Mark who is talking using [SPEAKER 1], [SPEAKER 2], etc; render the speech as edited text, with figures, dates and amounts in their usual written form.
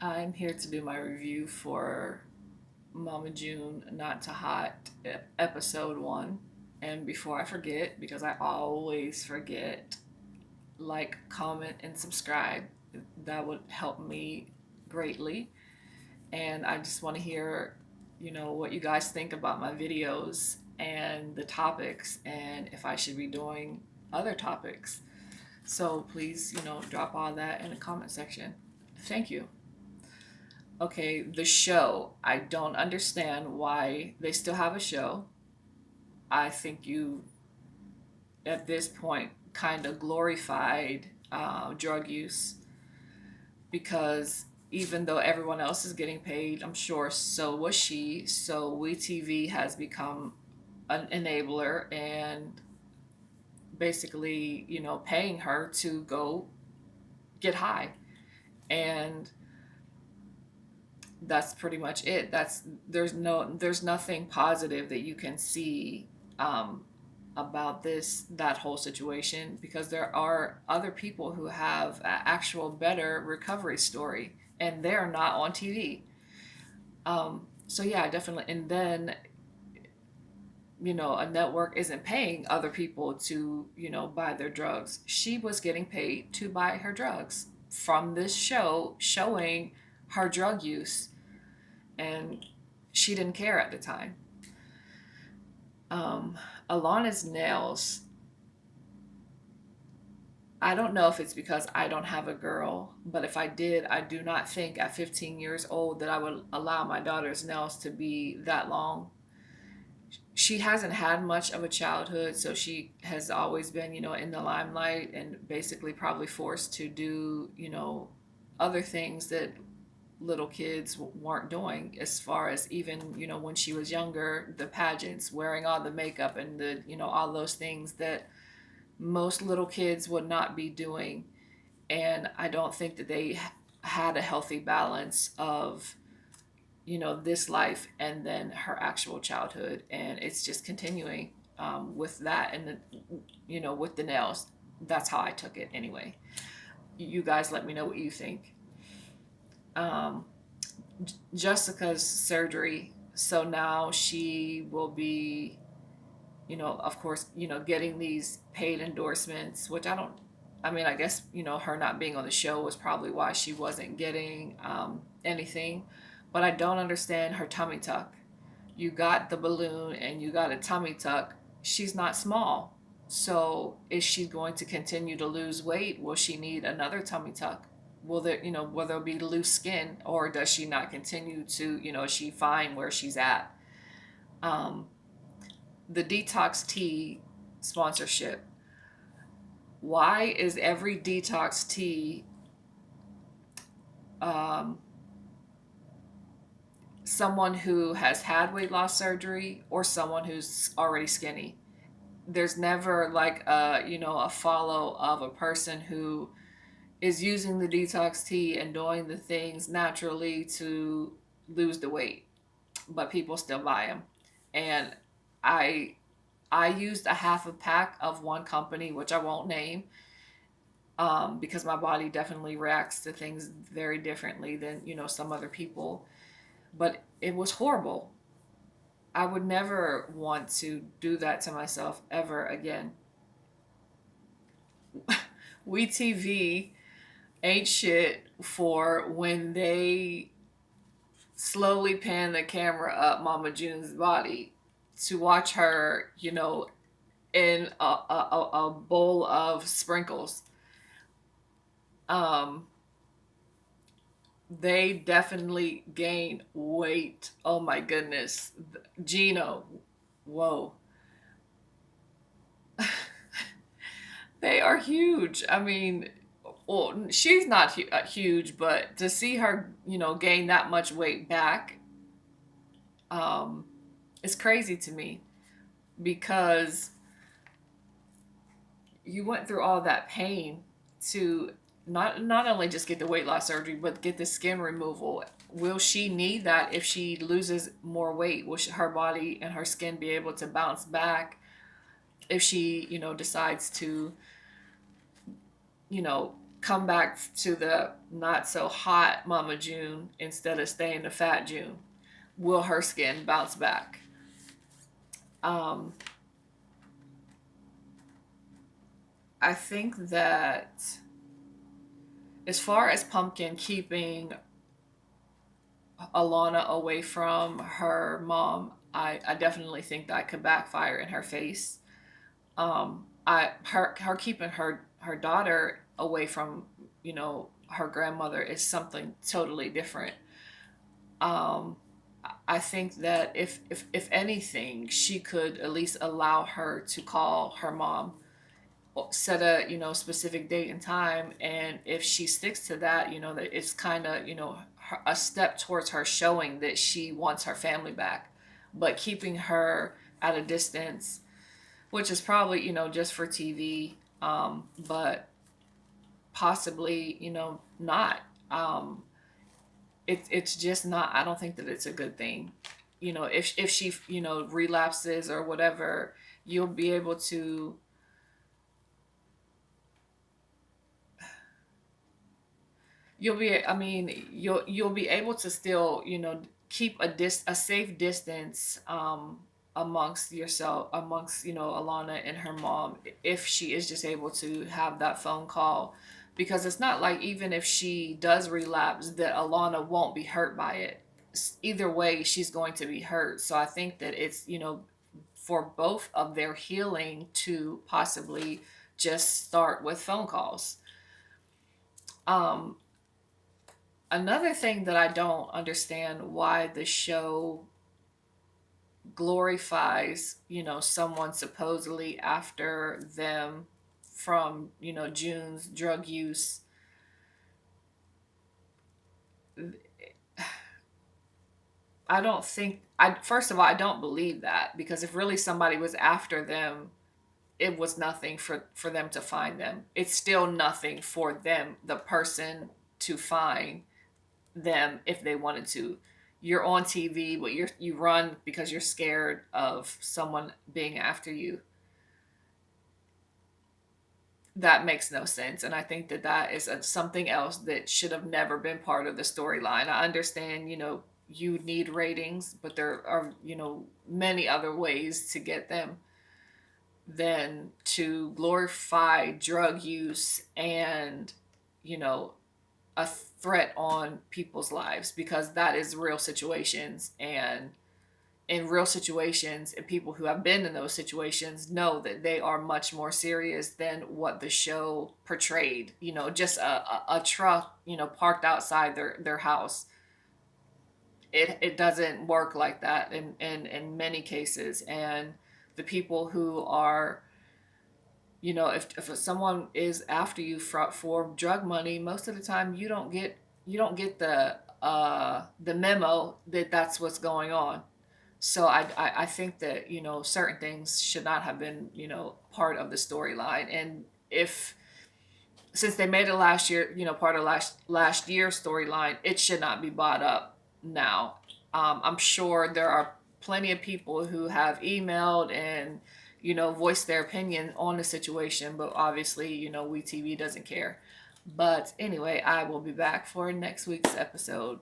[SPEAKER 1] I'm here to do my review for Mama June Not to Hot episode 1. And before I forget, because I always forget, like, comment, and subscribe. That would help me greatly. And I just want to hear, what you guys think about my videos and the topics and if I should be doing other topics. So please, drop all that in the comment section. Thank you. Okay, the show. I don't understand why they still have a show. I think you, at this point, kind of glorified drug use because even though everyone else is getting paid, I'm sure so was she. So WeTV has become an enabler and basically, paying her to go get high. And that's pretty much it. There's nothing positive that you can see um, about that whole situation, because there are other people who have an actual better recovery story and they're not on TV. So yeah, definitely. And then a network isn't paying other people to buy their drugs. She was getting paid to buy her drugs from this show showing her drug use, and she didn't care at the time. Um, Alana's nails. I don't know if it's because I don't have a girl, but if I did, I do not think at 15 years old that I would allow my daughter's nails to be that long. She hasn't had much of a childhood, so she has always been, in the limelight and basically probably forced to do, other things that little kids weren't doing, as far as even when she was younger, the pageants, wearing all the makeup and the all those things that most little kids would not be doing. And I don't think that they had a healthy balance of this life and then her actual childhood, and it's just continuing with that. And with the nails, that's how I took it anyway. You guys let me know what you think. um, Jessica's surgery. So now she will be, of course, getting these paid endorsements, which I don't, I mean, I guess, her not being on the show was probably why she wasn't getting anything. But I don't understand her tummy tuck. You got the balloon and you got a tummy tuck. She's not small. So is she going to continue to lose weight? Will she need another tummy tuck? Will there be loose skin, or does she not continue to, is she fine where she's at? Um, the detox tea sponsorship. Why is every detox tea um, someone who has had weight loss surgery or someone who's already skinny? There's never like a follow of a person who is using the detox tea and doing the things naturally to lose the weight, but people still buy them. And I I used a half a pack of one company, which I won't name, because my body definitely reacts to things very differently than some other people. But it was horrible. I would never want to do that to myself ever again. We TV ain't shit for when they slowly pan the camera up Mama June's body to watch her, in a bowl of sprinkles. Um, they definitely gain weight. Oh my goodness. Gino, whoa. They are huge. I mean, well, she's not huge, but to see her, gain that much weight back, um, is crazy to me, because you went through all that pain to not only just get the weight loss surgery, but get the skin removal. Will she need that if she loses more weight? Will her body and her skin be able to bounce back if she, decides to, you know, come back to the not so hot Mama June instead of staying the fat June? Will her skin bounce back? Um, I think that as far as Pumpkin keeping Alana away from her mom, I definitely think that could backfire in her face. Her keeping her daughter away from her grandmother is something totally different. Um, I think that if anything, she could at least allow her to call her mom, set a specific date and time, and if she sticks to that, that it's kind of a step towards her showing that she wants her family back. But keeping her at a distance, which is probably just for TV, but possibly not. It's just not. I don't think that it's a good thing. If she relapses or whatever, you'll be able to you'll be able to still keep a safe distance, amongst yourself, amongst Alana and her mom, if she is just able to have that phone call, because it's not like even if she does relapse that Alana won't be hurt by it. Either way, she's going to be hurt. So I think that it's for both of their healing to possibly just start with phone calls. um Another thing that I don't understand, why the show glorifies, someone supposedly after them from, June's drug use. I don't think I First of all, I don't believe that, because if really somebody was after them, it was nothing for them to find them. It's still nothing for them, the person, to find them if they wanted to. You're on TV, but you run because you're scared of someone being after you. That makes no sense, and I think that that is something else that should have never been part of the storyline. I understand, you need ratings, but there are many other ways to get them than to glorify drug use and you know a threat on people's lives, because that is real situations, and in real situations, and people who have been in those situations know that they are much more serious than what the show portrayed. Just a truck parked outside their house, it doesn't work like that in many cases. And the people who are, if someone is after you for drug money, most of the time you don't get the memo that that's what's going on. So I think that certain things should not have been part of the storyline. And if since they made it last year, part of last year's storyline, it should not be brought up now. I'm sure there are plenty of people who have emailed and voiced their opinion on the situation, but obviously WeTV doesn't care. But anyway, I will be back for next week's episode.